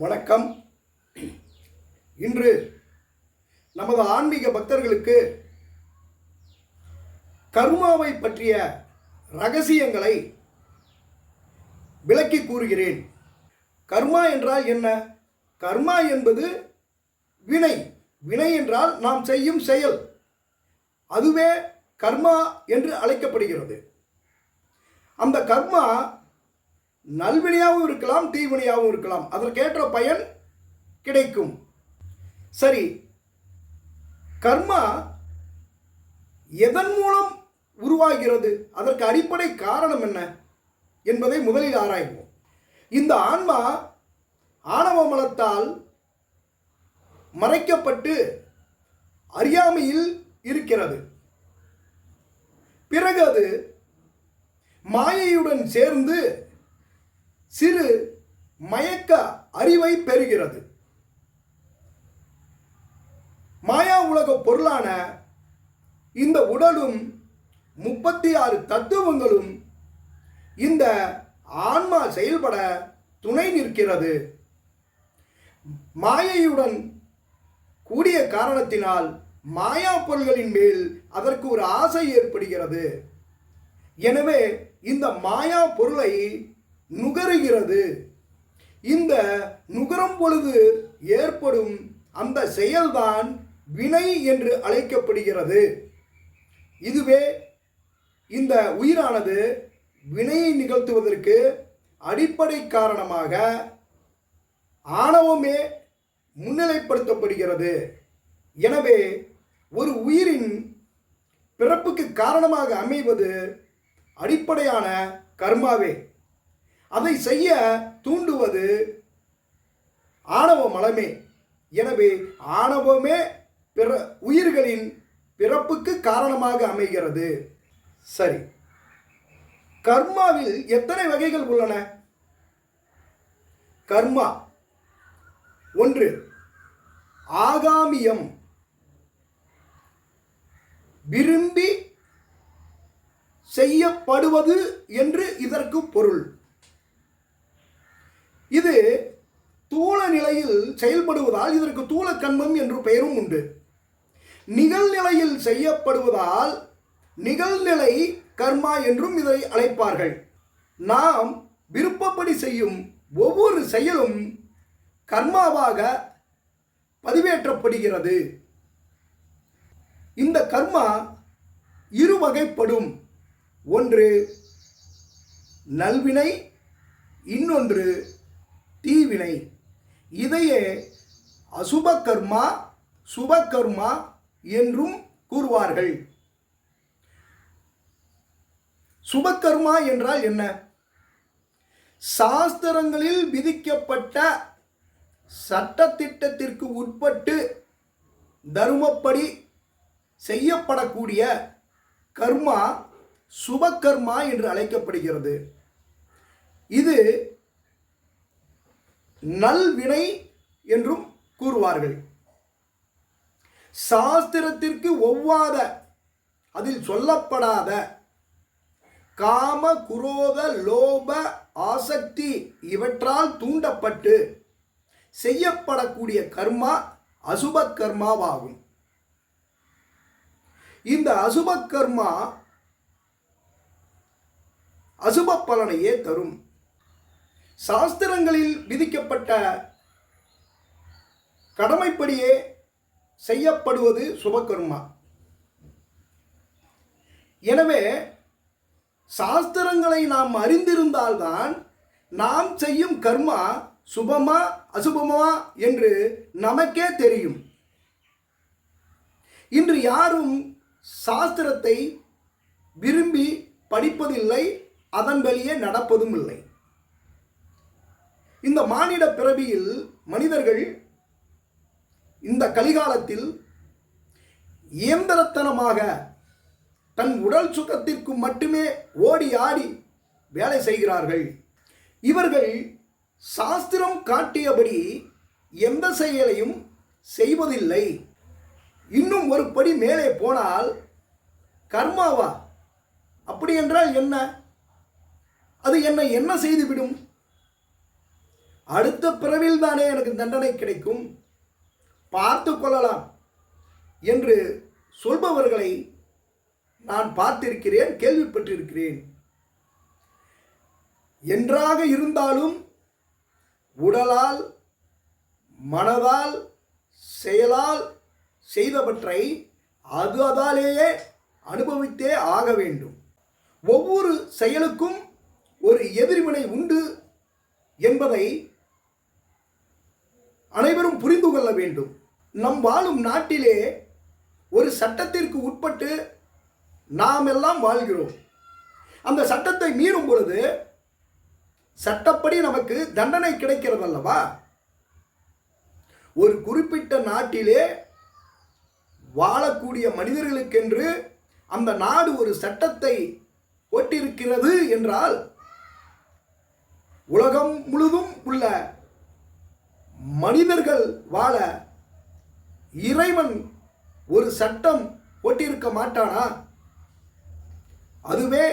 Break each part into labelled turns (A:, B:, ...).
A: வணக்கம். இன்று நமது ஆன்மீக பக்தர்களுக்கு கர்மாவை பற்றிய ரகசியங்களை விளக்கி கூறுகிறேன். கர்மா என்றால் என்ன? கர்மா என்பது வினை. வினை என்றால் நாம் செய்யும் செயல், அதுவே கர்மா என்று அழைக்கப்படுகிறது. அந்த கர்மா நல்வினையாகவும் இருக்கலாம், தீவினையாகவும் இருக்கலாம். அதற்கேற்ற பயன் கிடைக்கும். சரி, கர்மா எதன் மூலம் உருவாகிறது? அதற்கு அடிப்படை காரணம் என்ன என்பதை முதலில் ஆராய்வோம். இந்த ஆன்மா ஆணவ மலத்தால் மறைக்கப்பட்டு அறியாமையில் இருக்கிறது. பிறகு அது மாயையுடன் சேர்ந்து சிறு மயக்க அறிவை பெறுகிறது. மாயா உலக பொருளான இந்த உடலும் 36 தத்துவங்களும் இந்த ஆன்மா செயல்பட துணை நிற்கிறது. மாயையுடன் கூடிய காரணத்தினால் மாயா பொருள்களின் மேல் அதற்கு ஒரு ஆசை ஏற்படுகிறது. எனவே இந்த மாயா பொருளை நுகருகிறது. இந்த நுகரும் பொழுது ஏற்படும் அந்த செயல்தான் வினை என்று அழைக்கப்படுகிறது. இதுவே இந்த உயிரானது வினையை நிகழ்த்துவதற்கு அடிப்படை காரணமாக ஆணவமே முன்னிலைப்படுத்தப்படுகிறது. எனவே ஒரு உயிரின் பிறப்புக்கு காரணமாக அமைவது அடிப்படையான கர்மாவே. அதை செய்ய தூண்டுவது ஆணவ மலமே. எனவே ஆணவமே உயிர்களின் பிறப்புக்கு காரணமாக அமைகிறது. சரி, கர்மாவில் எத்தனை வகைகள் உள்ளன? கர்மா 1 ஆகாமியம், விரும்பி செய்யப்படுவது என்று இதற்கு பொருள். இது தூள நிலையில் செயல்படுவதால் இதற்கு தூள கண்மம் என்று பெயரும் உண்டு. நிகழ்நிலையில் செய்யப்படுவதால் நிகழ்நிலை கர்மா என்றும் இதை அழைப்பார்கள். நாம் விருப்பப்படி செய்யும் ஒவ்வொரு செயலும் கர்மாவாக பதிவேற்றப்படுகிறது. இந்த கர்மா இரு வகைப்படும். ஒன்று நல்வினை, இன்னொன்று தீவினை. இதையே அசுப கர்மா, சுபகர்மா என்றும் கூறுவார்கள். சுபகர்மா என்றால் என்ன? சாஸ்திரங்களில் விதிக்கப்பட்ட சட்டத்திட்டத்திற்கு உட்பட்டு தர்மப்படி செய்யப்படக்கூடிய கர்மா சுபகர்மா என்று அழைக்கப்படுகிறது. இது நல்வினை என்றும் கூறுவார்கள். சாஸ்திரத்திற்கு ஒவ்வாத, அதில் சொல்லப்படாத காம, குரோத, லோப, ஆசக்தி இவற்றால் தூண்டப்பட்டு செய்யப்படக்கூடிய கர்மா அசுப கர்மாவாகும். இந்த அசுப கர்மா அசுப பலனையே தரும். சாஸ்திரங்களில் விதிக்கப்பட்ட கடமைப்படியே செய்யப்படுவது சுபகர்மா. எனவே சாஸ்திரங்களை நாம் அறிந்திருந்தால்தான் நாம் செய்யும் கர்மா சுபமா அசுபமா என்று நமக்கே தெரியும். இன்று யாரும் சாஸ்திரத்தை விரும்பி படிப்பதில்லை, அதன் வழியே நடப்பதும் இல்லை. இந்த மானிட பிறவியில் மனிதர்கள் இந்த கலிகாலத்தில் இயந்திரத்தனமாக தன் உடல் சுகத்திற்கு மட்டுமே ஓடி ஆடி வேலை செய்கிறார்கள். இவர்கள் சாஸ்திரம் காட்டியபடி எந்த செயலையும் செய்வதில்லை. இன்னும் ஒரு படி மேலே போனால் கர்மாவா? அப்படி என்றால் என்ன? அது என்னை என்ன செய்துவிடும்? அடுத்த பிறவில் தானே எனக்கு தண்டனை கிடைக்கும், பார்த்து கொள்ளலாம் என்று சொல்பவர்களை நான் பார்த்திருக்கிறேன், கேள்விப்பட்டிருக்கிறேன். என்றாக இருந்தாலும் உடலால் மனதால் செயலால் செய்தவற்றை அதாலேயே அனுபவித்தே ஆக வேண்டும். ஒவ்வொரு செயலுக்கும் ஒரு எதிர்வினை உண்டு என்பதை அனைவரும் புரிந்து கொள்ள வேண்டும். நம் வாழும் நாட்டிலே ஒரு சட்டத்திற்கு உட்பட்டு நாம் எல்லாம் வாழ்கிறோம். அந்த சட்டத்தை மீறும் பொழுது சட்டப்படி நமக்கு தண்டனை கிடைக்கிறது அல்லவா? ஒரு குறிப்பிட்ட நாட்டிலே வாழக்கூடிய மனிதர்களுக்கென்று அந்த நாடு ஒரு சட்டத்தை போட்டிருக்கிறது என்றால், உலகம் முழுதும் உள்ள மனிதர்கள் வாழ இறைவன் ஒரு சட்டம் போட்டிருக்க மாட்டானா? அதுவே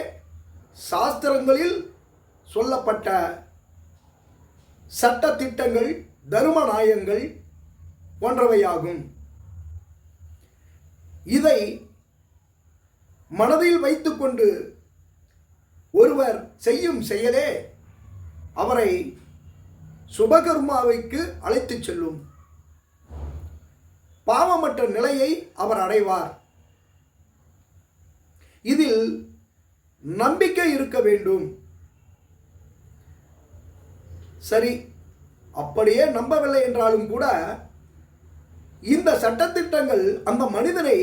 A: சாஸ்திரங்களில் சொல்லப்பட்ட சட்ட திட்டங்கள், தர்ம நாயங்கள் போன்றவையாகும். இதை மனதில் வைத்துக்கொண்டு ஒருவர் செய்யும் செயலே அவரை சுபகர்மாவைக்கு அழைத்துச் செல்லும். பாவமற்ற நிலையை அவர் அடைவார். இதில் நம்பிக்கை இருக்க வேண்டும். சரி, அப்படியே நம்பவில்லை என்றாலும் கூட இந்த சட்டத்திட்டங்கள் அந்த மனிதனை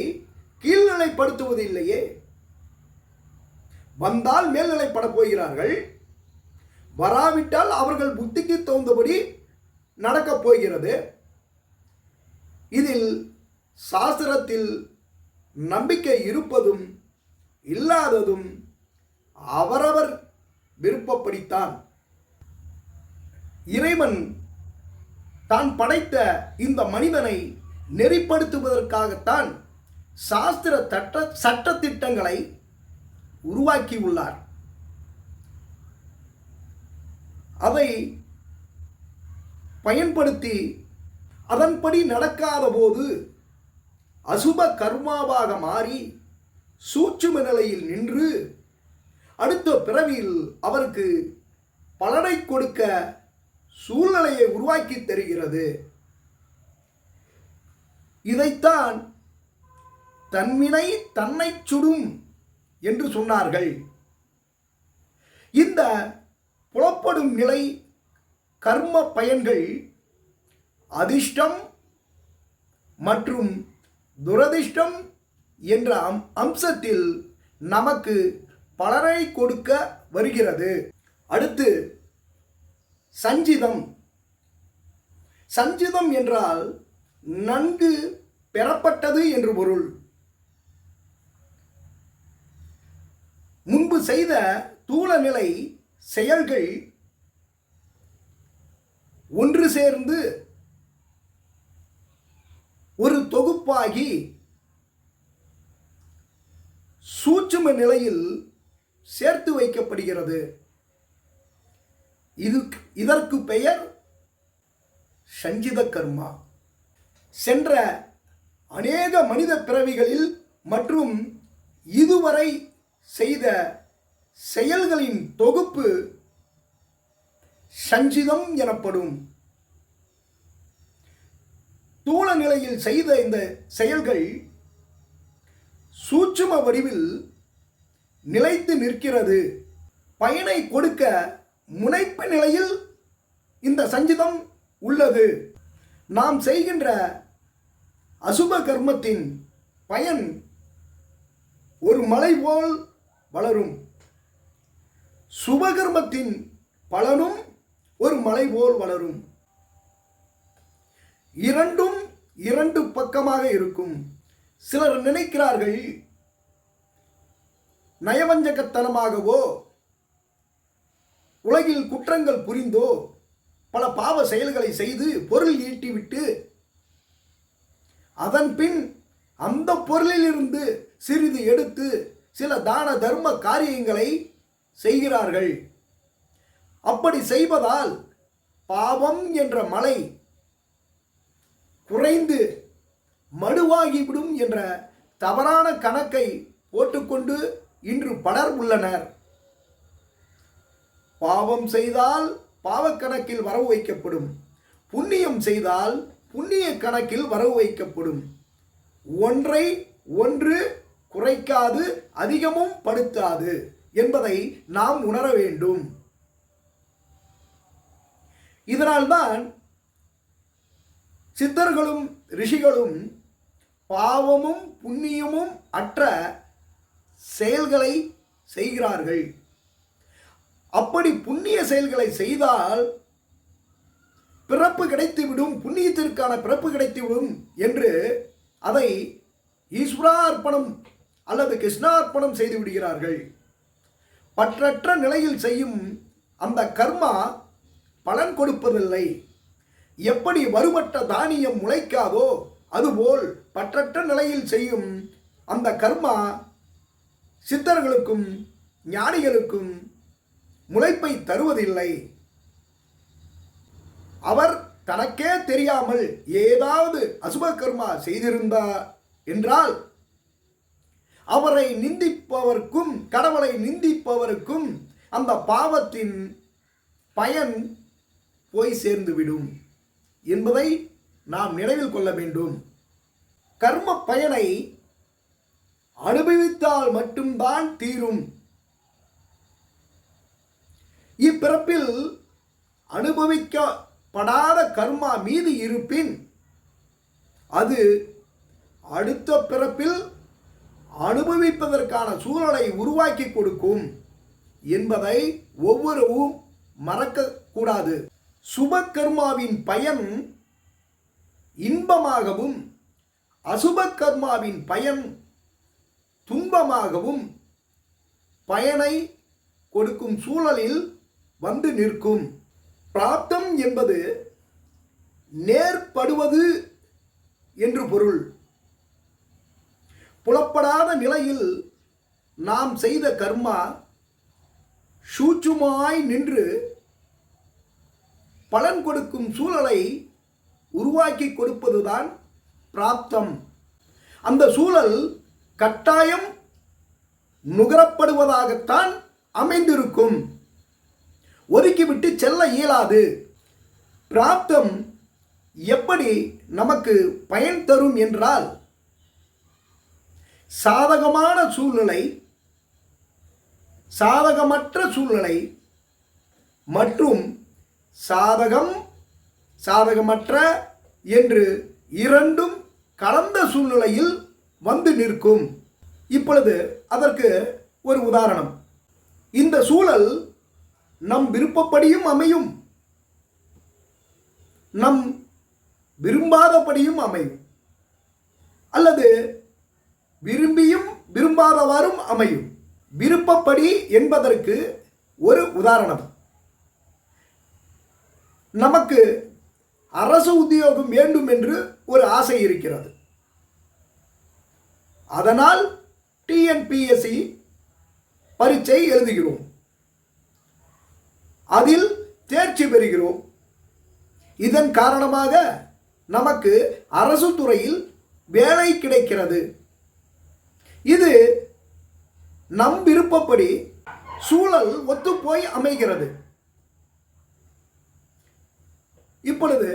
A: கீழ்நிலைப்படுத்துவது இல்லையே. வந்தால் மேல்நிலைப்பட போகிறார்கள், வராவிட்டால் அவர்கள் புத்திக்கு தகுந்தபடி நடக்கப் போகிறது. இதில் சாஸ்திரத்தில் நம்பிக்கை இருப்பதும் இல்லாததும் அவரவர் விருப்பப்படித்தான். இறைவன் தான் படைத்த இந்த மனிதனை நெறிப்படுத்துவதற்காகத்தான் சாஸ்திர சட்டத்திட்டங்களை உருவாக்கியுள்ளார். அதை பயன்படுத்தி அதன்படி நடக்காத போது அசுப கர்மாவாக மாறி சூட்சும நிலையில் நின்று அடுத்த பிறவியில் அவருக்கு பலனை கொடுக்க சூழ்நிலையை உருவாக்கி தருகிறது. இதைத்தான் தன்வினை தன்னை சுடும் என்று சொன்னார்கள். இந்த புலப்படும் நிலை கர்ம பயன்கள் அதிர்ஷ்டம் மற்றும் துரதிர்ஷ்டம் என்ற அம்சத்தில் நமக்கு பலனை கொடுக்க வருகிறது. அடுத்து சஞ்சிதம். சஞ்சிதம் என்றால் நன்கு பெறப்பட்டது என்று பொருள். முன்பு செய்த தூளநிலை செயல்கள் ஒன்று சேர்ந்து ஒரு தொகுப்பாகி சூட்சும நிலையில் சேர்த்து வைக்கப்படுகிறது. இதற்கு பெயர் சஞ்சித கர்மா. சென்ற அநேக மனித பிறவிகளில் மற்றும் இதுவரை செய்த செயல்களின் தொகுப்பு சஞ்சிதம் எனப்படும். தூள நிலையில் செய்த இந்த செயல்கள் சூட்சும வடிவில் நிலைத்து நிற்கிறது. பயனை கொடுக்க முனைப்பு நிலையில் இந்த சஞ்சிதம் உள்ளது. நாம் செய்கின்ற அசுப கர்மத்தின் பயன் ஒரு மலை போல் வளரும். சுபகர்மத்தின் பலனும் ஒரு மலை போல் வளரும். இரண்டும் இரண்டு பக்கமாக இருக்கும். சிலர் நினைக்கிறார்கள் நயவஞ்சகத்தனமாகவோ உலகில் குற்றங்கள் புரிந்தோ பல பாவ செயல்களை செய்து பொருள் ஈட்டிவிட்டு அதன் பின் அந்த பொருளிலிருந்து சிறிது எடுத்து சில தான தர்ம காரியங்களை செய்கிறார்கள். அப்படி செய்வதால் பாவம் என்ற மலை குறைந்து மடுவாகிவிடும் என்ற தவறான கணக்கை போட்டுக்கொண்டு இன்று பலர் உள்ளனர். பாவம் செய்தால் பாவக்கணக்கில் வரவு வைக்கப்படும், புண்ணியம் செய்தால் புண்ணிய கணக்கில் வரவு வைக்கப்படும். ஒன்றை ஒன்று குறைக்காது அதிகமும் படுத்தாது என்பதை நாம் உணர வேண்டும். இதனால்தான் சித்தர்களும் ரிஷிகளும் பாவமும் புண்ணியமும் அற்ற செயல்களை செய்கிறார்கள். அப்படி புண்ணிய செயல்களை செய்தால் பிறப்பு கிடைத்துவிடும், புண்ணியத்திற்கான பிறப்பு கிடைத்துவிடும் என்று அதை ஈஸ்வரார்ப்பணம் அல்லது கிருஷ்ணார்ப்பணம் செய்து விடுகிறார்கள். பற்றற்ற நிலையில் செய்யும் அந்த கர்மா பலன் கொடுப்பதில்லை. எப்படி வறுமற்ற தானியம் முளைக்காதோ அதுபோல் பற்றற்ற நிலையில் செய்யும் அந்த கர்மா சித்தர்களுக்கும் ஞானிகளுக்கும் முளைப்பை தருவதில்லை. அவர் தனக்கே தெரியாமல் ஏதாவது அசுப கர்மா செய்திருந்தார் என்றால் அவரை நிந்திப்பவர்க்கும் கடவுளை நிந்திப்பவருக்கும் அந்த பாவத்தின் பயன் போய் சேர்ந்துவிடும் என்பதை நாம் நினைவில் கொள்ள வேண்டும். கர்ம பயனை அனுபவித்தால் மட்டும்தான் தீரும். இப்பிறப்பில் அனுபவிக்கப்படாத கர்மா மீது இருப்பின் அது அடுத்த பிறப்பில் அனுபவிப்பதற்கான சூழலை உருவாக்கி கொடுக்கும் என்பதை ஒவ்வொருவரும் மறக்கக்கூடாது. சுப கர்மாவின் பயன் இன்பமாகவும் அசுப கர்மாவின் பயன் துன்பமாகவும் பயனை கொடுக்கும் சூழலில் வந்து நிற்கும். பிராப்தம் என்பது நேர்படுவது என்று பொருள். புலப்படாத நிலையில் நாம் செய்த கர்மா சூட்சுமாய் நின்று பலன் கொடுக்கும் சூழலை உருவாக்கி கொடுப்பதுதான் பிராப்தம். அந்த சூழல் கட்டாயம் நுகரப்படுவதாகத்தான் அமைந்திருக்கும், ஒதுக்கிவிட்டு செல்ல இயலாது. பிராப்தம் எப்படி நமக்கு பயன் தரும் என்றால் சாதகமான சூழ்நிலை, சாதகமற்ற சூழ்நிலை மற்றும் சாதகம் சாதகமற்ற என்று இரண்டும் கலந்த சூழ்நிலையில் வந்து நிற்கும். இப்பொழுது அதற்கு ஒரு உதாரணம். இந்த சூழல் நம் விருப்பப்படியும் அமையும், நம் விரும்பாதபடியும் அமையும், அல்லது விரும்பியும் விரும்பாதவாறும் அமையும். விருப்பப்படி என்பதற்கு ஒரு உதாரணம். நமக்கு அரசு உத்தியோகம் வேண்டும் என்று ஒரு ஆசை இருக்கிறது. அதனால் டிஎன்பிஎஸ்சி பரீட்சை எழுதுகிறோம், அதில் தேர்ச்சி பெறுகிறோம். இதன் காரணமாக நமக்கு அரசு துறையில் வேலை கிடைக்கிறது. இது நம் விருப்பப்படி சூழல் ஒத்துப்போய் அமைகிறது. இப்பொழுது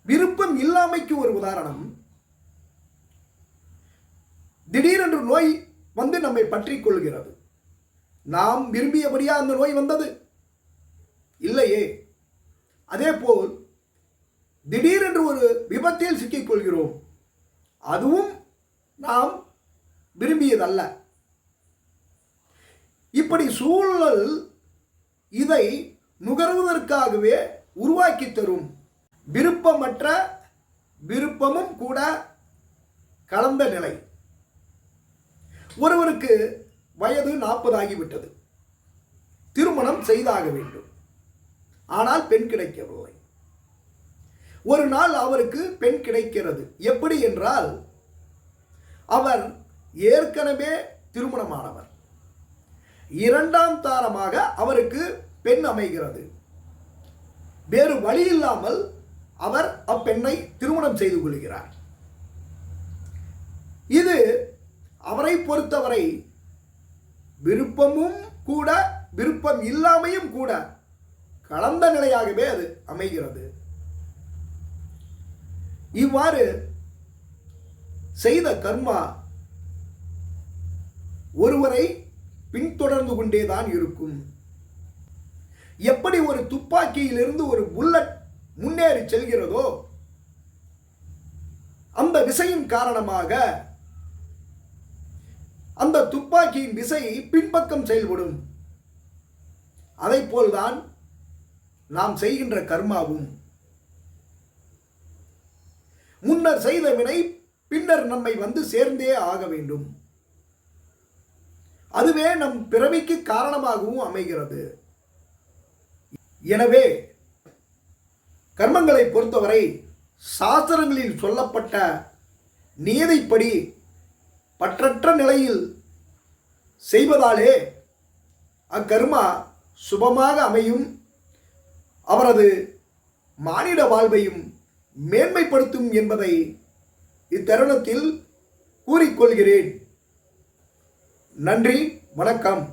A: விருப்பம் இல்லாமைக்கு ஒரு உதாரணம். திடீரென்று நோய் வந்து நம்மை பற்றி கொள்கிறது. நாம் விரும்பியபடியா அந்த நோய் வந்தது இல்லையே. அதேபோல் திடீரென்று ஒரு விபத்தில் சிக்கிக்கொள்கிறோம், அதுவும் நாம் விரும்பியதல்ல. இப்படி சூழல் இதை நுகர்வதற்காகவே உருவாக்கி தரும். விருப்பமற்ற விருப்பமும் கூட கலந்த நிலை. ஒருவருக்கு வயது 40 ஆகிவிட்டது, திருமணம் செய்தாக வேண்டும், ஆனால் பெண் கிடைக்கவில்லை. ஒரு நாள் அவருக்கு பெண் கிடைக்கிறது. எப்படி என்றால் அவர் ஏற்கனவே திருமணமானவர். இரண்டாம் தாரமாக அவருக்கு பெண் அமைகிறது. வேறு வழி இல்லாமல் அவர் அப்பெண்ணை திருமணம் செய்து கொள்கிறார். இது அவரை பொறுத்தவரை விருப்பமும் கூட விருப்பம் இல்லாமையும் கூட கலந்த நிலையாகவே அது அமைகிறது. இவ்வாறு செய்த கர்மா ஒருவரை பின்தொடர்ந்து கொண்டேதான் இருக்கும். எப்படி ஒரு துப்பாக்கியிலிருந்து ஒரு புல்லட் முன்னேறி செல்கிறதோ அந்த விசையின் காரணமாக அந்த துப்பாக்கியின் விசை பின்பக்கம் செயல்படும். அதைப்போல்தான் நாம் செய்கின்ற கர்மாவும். முன்னர் செய்த வினை பின்னர் நம்மை வந்து சேர்ந்தே ஆக வேண்டும். அதுவே நம் பிறவிக்கு காரணமாகவும் அமைகிறது. எனவே கர்மங்களை பொறுத்தவரை சாஸ்திரங்களில் சொல்லப்பட்ட நியதிப்படி பற்றற்ற நிலையில் செய்வதாலே அக்கர்மா சுபமாக அமையும். அவரது மானிட வாழ்வையும் மேன்மைப்படுத்தும் என்பதை இத்தருணத்தில் கூறிக்கொள்கிறேன். நன்றி, வணக்கம்.